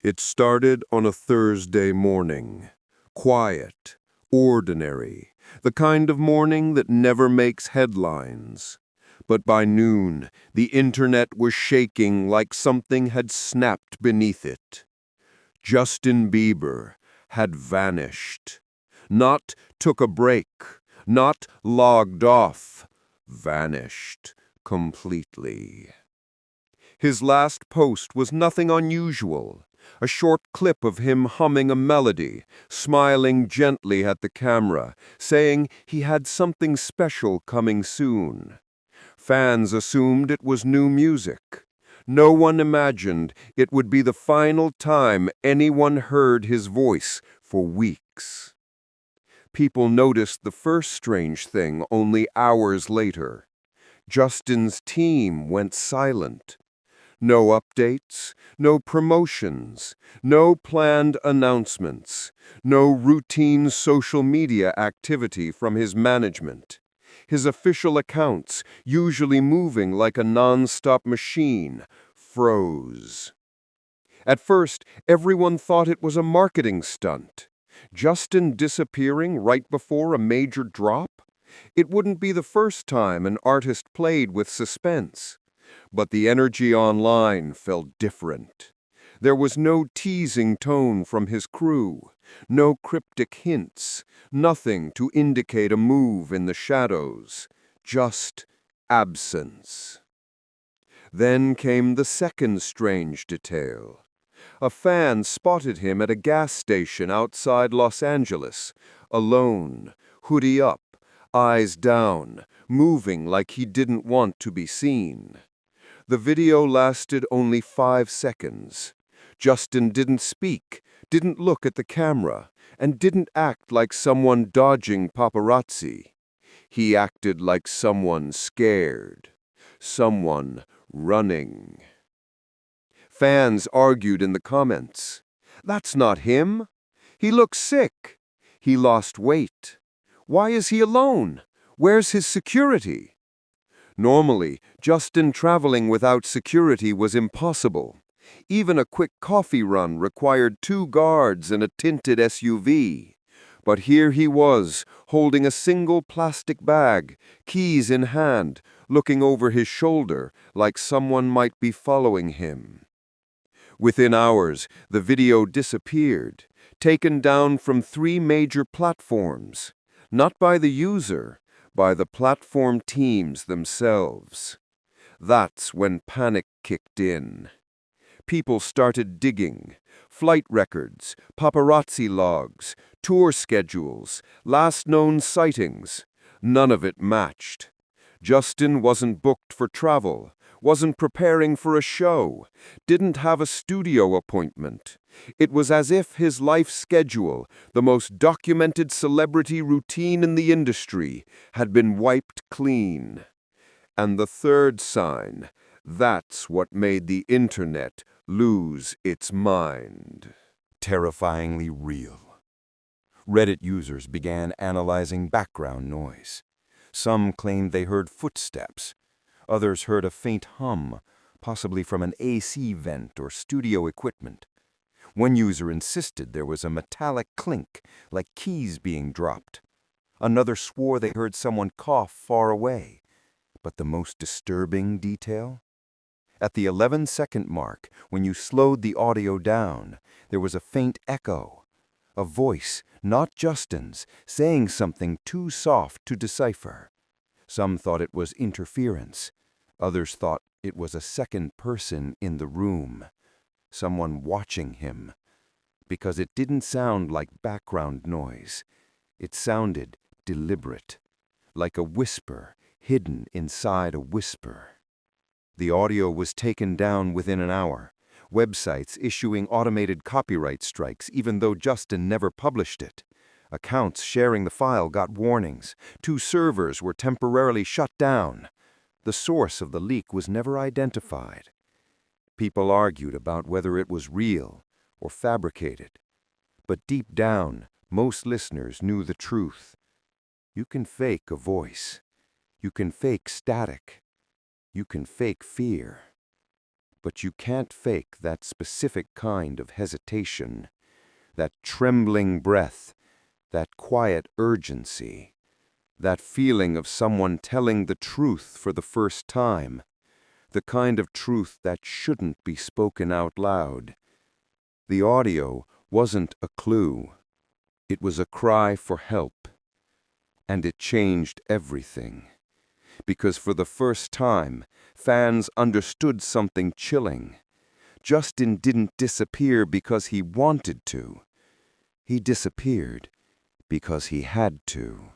It started on a Thursday morning. Quiet, ordinary, the kind of morning that never makes headlines. But by noon, the internet was shaking like something had snapped beneath it. Justin Bieber had vanished. Not took a break, not logged off, vanished completely. His last post was nothing unusual. A short clip of him humming a melody, smiling gently at the camera, saying he had something special coming soon. Fans assumed it was new music. No one imagined it would be the final time anyone heard his voice for weeks. People noticed the first strange thing only hours later. Justin's team went silent. No updates, no promotions, no planned announcements, no routine social media activity from his management. His official accounts, usually moving like a non-stop machine, froze. At first, everyone thought it was a marketing stunt. Justin disappearing right before a major drop? It wouldn't be the first time an artist played with suspense. But the energy online felt different. There was no teasing tone from his crew, no cryptic hints, nothing to indicate a move in the shadows, just absence. Then came the second strange detail. A fan spotted him at a gas station outside Los Angeles, alone, hoodie up, eyes down, moving like he didn't want to be seen. The video lasted only 5 seconds. Justin didn't speak, didn't look at the camera, and didn't act like someone dodging paparazzi. He acted like someone scared, someone running. Fans argued in the comments. That's not him. He looks sick. He lost weight. Why is he alone? Where's his security? Normally, Justin traveling without security was impossible. Even a quick coffee run required 2 guards and a tinted SUV. But here he was, holding a single plastic bag, keys in hand, looking over his shoulder like someone might be following him. Within hours, the video disappeared, taken down from 3 major platforms, not by the user, by the platform teams themselves. That's when panic kicked in. People started digging. Flight records, paparazzi logs, tour schedules, last known sightings. None of it matched. Justin wasn't booked for travel, wasn't preparing for a show, didn't have a studio appointment. It was as if his life schedule, the most documented celebrity routine in the industry, had been wiped clean. And the third sign, that's what made the internet lose its mind. Terrifyingly real. Reddit users began analyzing background noise. Some claimed they heard footsteps. Others heard a faint hum, possibly from an AC vent or studio equipment. One user insisted there was a metallic clink, like keys being dropped. Another swore they heard someone cough far away. But the most disturbing detail? At the 11-second mark, when you slowed the audio down, there was a faint echo. A voice, not Justin's, saying something too soft to decipher. Some thought it was interference. Others thought it was a second person in the room, someone watching him. Because it didn't sound like background noise. It sounded deliberate, like a whisper hidden inside a whisper. The audio was taken down within an hour, websites issuing automated copyright strikes even though Justin never published it. Accounts sharing the file got warnings. 2 servers were temporarily shut down. The source of the leak was never identified. People argued about whether it was real or fabricated. But deep down, most listeners knew the truth. You can fake a voice. You can fake static. You can fake fear. But you can't fake that specific kind of hesitation, that trembling breath, that quiet urgency, that feeling of someone telling the truth for the first time, the kind of truth that shouldn't be spoken out loud. The audio wasn't a clue. It was a cry for help. And it changed everything. Because for the first time, fans understood something chilling. Justin didn't disappear because he wanted to. He disappeared because he had to.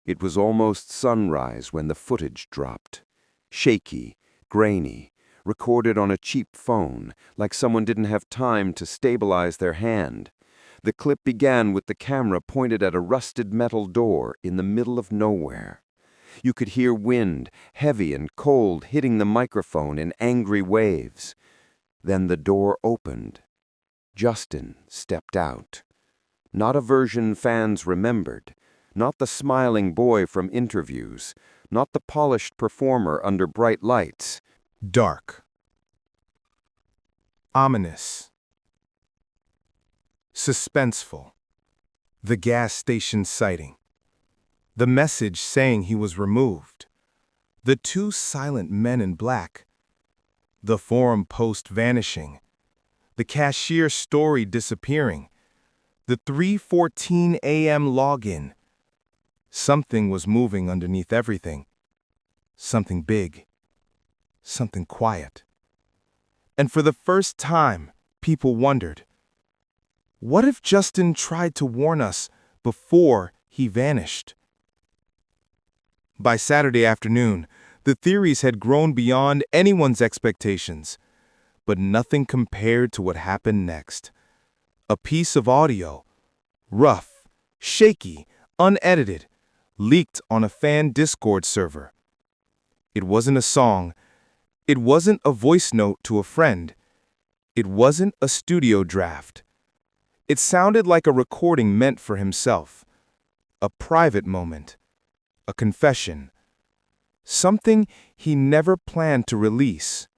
It was almost sunrise when the footage dropped. Shaky, grainy, recorded on a cheap phone, like someone didn't have time to stabilize their hand. The clip began with the camera pointed at a rusted metal door in the middle of nowhere. You could hear wind, heavy and cold, hitting the microphone in angry waves. Then the door opened. Justin stepped out. Not a version fans remembered. Not the smiling boy from interviews. Not the polished performer under bright lights. Dark. Ominous. Suspenseful. The gas station sighting. The message saying he was removed. The two silent men in black. The forum post vanishing. The cashier story disappearing. The 3:14 a.m. login. Something was moving underneath everything. Something big. Something quiet. And for the first time, people wondered, what if Justin tried to warn us before he vanished? By Saturday afternoon, the theories had grown beyond anyone's expectations, but nothing compared to what happened next. A piece of audio, rough, shaky, unedited, leaked on a fan Discord server. It wasn't a song. It wasn't a voice note to a friend. It wasn't a studio draft. It sounded like a recording meant for himself, a private moment, a confession, something he never planned to release.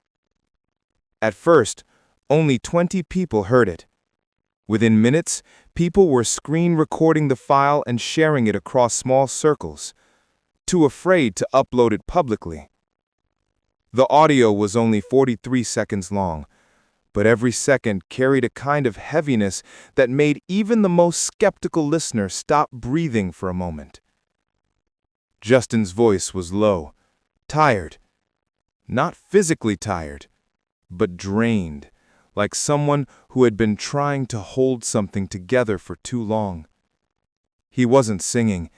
At first, only 20 people heard it. Within minutes, people were screen recording the file and sharing it across small circles, too afraid to upload it publicly. The audio was only 43 seconds long, but every second carried a kind of heaviness that made even the most skeptical listener stop breathing for a moment. Justin's voice was low, tired. Not physically tired, but drained, like someone who had been trying to hold something together for too long. He wasn't singing.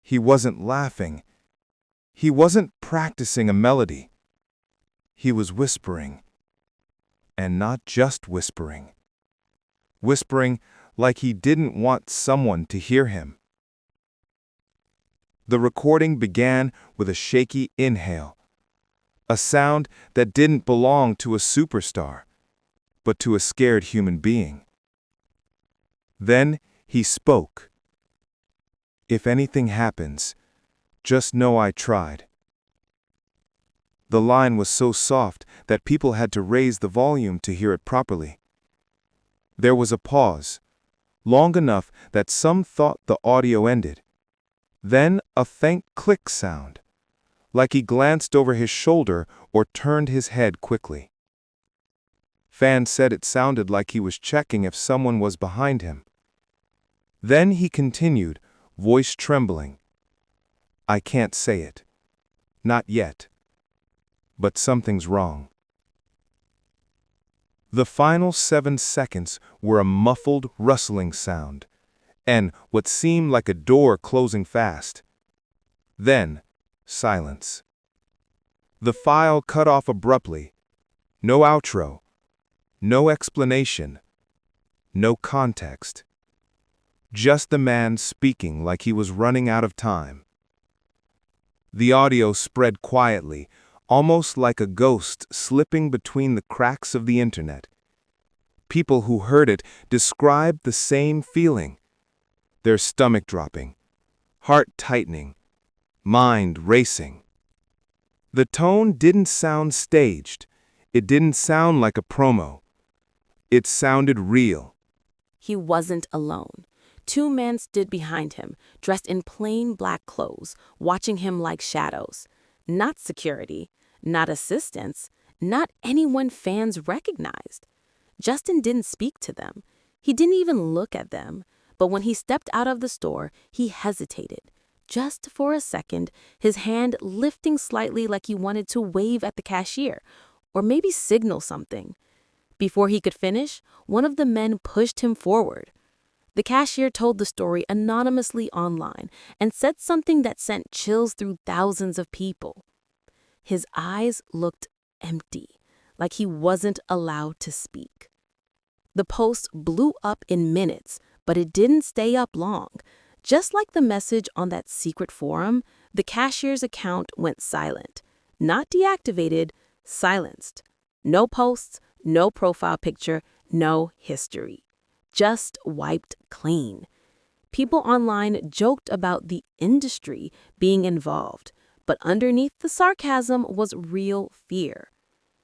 He wasn't laughing. He wasn't practicing a melody. He was whispering. And not just whispering. Whispering like he didn't want someone to hear him. The recording began with a shaky inhale, a sound that didn't belong to a superstar, but to a scared human being. Then he spoke. If anything happens, just know I tried. The line was so soft that people had to raise the volume to hear it properly. There was a pause, long enough that some thought the audio ended. Then a faint click sound, like he glanced over his shoulder or turned his head quickly. Fans said it sounded like he was checking if someone was behind him. Then he continued, voice trembling. I can't say it. Not yet. But something's wrong. The final 7 seconds were a muffled, rustling sound, and what seemed like a door closing fast. Then, silence. The file cut off abruptly. No outro. No explanation. No context. Just the man speaking like he was running out of time. The audio spread quietly, almost like a ghost slipping between the cracks of the internet. People who heard it described the same feeling. Their stomach dropping, heart tightening, mind racing. The tone didn't sound staged. It didn't sound like a promo. It sounded real. He wasn't alone. Two men stood behind him, dressed in plain black clothes, watching him like shadows. Not security, not assistants, not anyone fans recognized. Justin didn't speak to them. He didn't even look at them. But when he stepped out of the store, he hesitated. Just for a second, his hand lifting slightly like he wanted to wave at the cashier, or maybe signal something. Before he could finish, one of the men pushed him forward. The cashier told the story anonymously online and said something that sent chills through thousands of people. His eyes looked empty, like he wasn't allowed to speak. The post blew up in minutes, but it didn't stay up long. Just like the message on that secret forum, the cashier's account went silent. Not deactivated, silenced. No posts, no profile picture, no history. Just wiped clean. People online joked about the industry being involved, but underneath the sarcasm was real fear.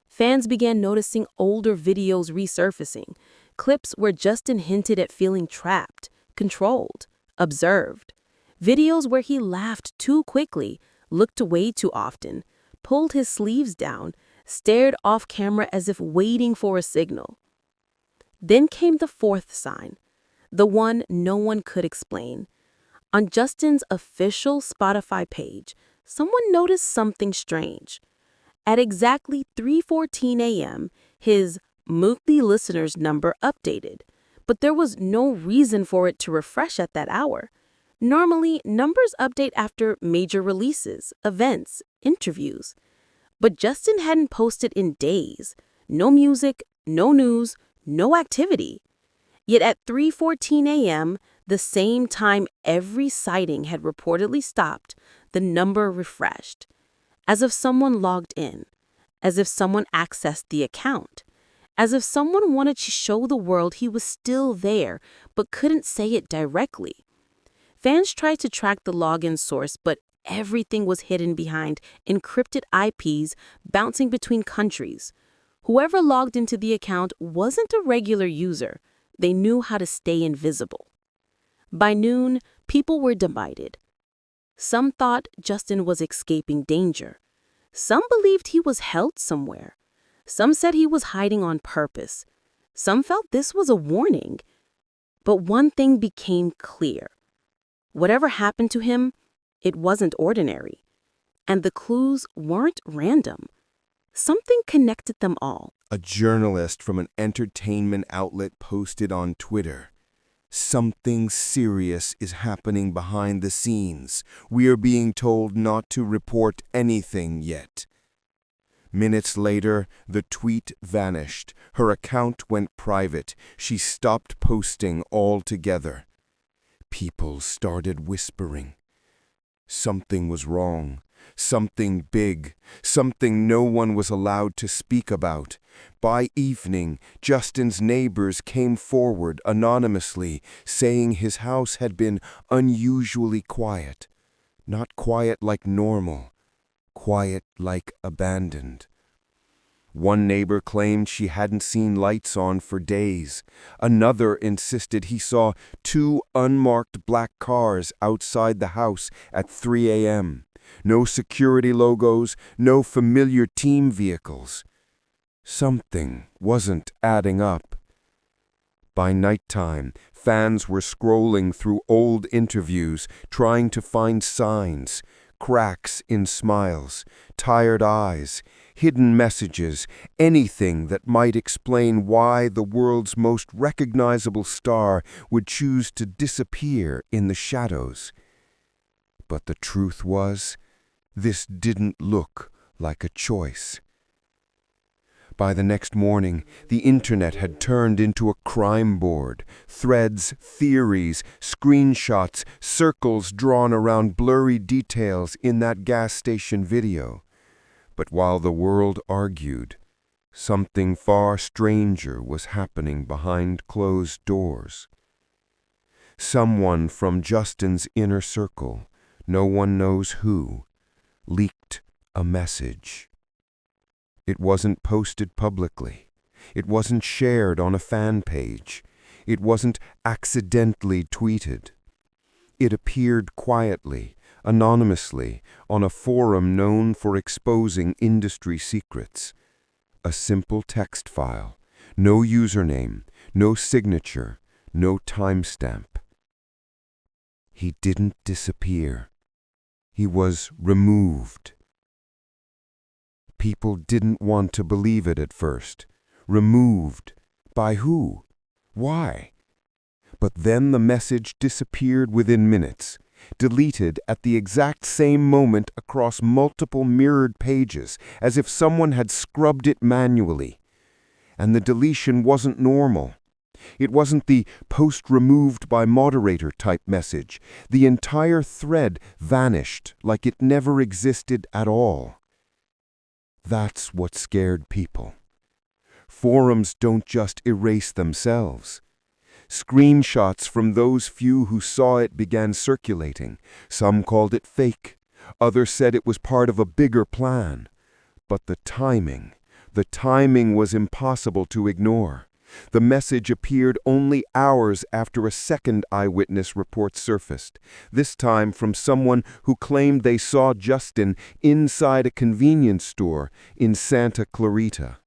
Fans began noticing older videos resurfacing, clips where Justin hinted at feeling trapped, controlled, observed. Videos where he laughed too quickly, looked away too often, pulled his sleeves down, stared off camera as if waiting for a signal. Then came the fourth sign, the one no one could explain. On Justin's official Spotify page, someone noticed something strange. At exactly 3:14 a.m., his monthly listeners number updated, but there was no reason for it to refresh at that hour. Normally, numbers update after major releases, events, interviews. But Justin hadn't posted in days. No music, no news, no activity. Yet at 3:14 a.m., the same time every sighting had reportedly stopped, the number refreshed. As if someone logged in. As if someone accessed the account. As if someone wanted to show the world he was still there, but couldn't say it directly. Fans tried to track the login source, but everything was hidden behind encrypted IPs bouncing between countries. Whoever logged into the account wasn't a regular user. They knew how to stay invisible. By noon, people were divided. Some thought Justin was escaping danger. Some believed he was held somewhere. Some said he was hiding on purpose. Some felt this was a warning. But one thing became clear. Whatever happened to him, it wasn't ordinary. And the clues weren't random. Something connected them all. A journalist from an entertainment outlet posted on Twitter, "Something serious is happening behind the scenes. We are being told not to report anything yet." Minutes later, the tweet vanished. Her account went private. She stopped posting altogether. People started whispering. Something was wrong. Something big. Something no one was allowed to speak about. By evening, Justin's neighbors came forward anonymously, saying his house had been unusually quiet. Not quiet like normal. Quiet like abandoned. One neighbor claimed she hadn't seen lights on for days. Another insisted he saw 2 unmarked black cars outside the house at 3 a.m. No security logos, no familiar team vehicles. Something wasn't adding up. By nighttime, fans were scrolling through old interviews, trying to find signs, cracks in smiles, tired eyes, hidden messages, anything that might explain why the world's most recognizable star would choose to disappear in the shadows. But the truth was, this didn't look like a choice. By the next morning, the internet had turned into a crime board. Threads, theories, screenshots, circles drawn around blurry details in that gas station video. But while the world argued, something far stranger was happening behind closed doors. Someone from Justin's inner circle, no one knows who, leaked a message. It wasn't posted publicly. It wasn't shared on a fan page. It wasn't accidentally tweeted. It appeared quietly, anonymously, on a forum known for exposing industry secrets. A simple text file. No username, no signature, no timestamp. He didn't disappear. He was removed. People didn't want to believe it at first. Removed. By who? Why? But then the message disappeared within minutes, deleted at the exact same moment across multiple mirrored pages, as if someone had scrubbed it manually. And the deletion wasn't normal. It wasn't the post removed by moderator type message. The entire thread vanished like it never existed at all. That's what scared people. Forums don't just erase themselves. Screenshots from those few who saw it began circulating. Some called it fake. Others said it was part of a bigger plan. But the timing was impossible to ignore. The message appeared only hours after a second eyewitness report surfaced, this time from someone who claimed they saw Justin inside a convenience store in Santa Clarita.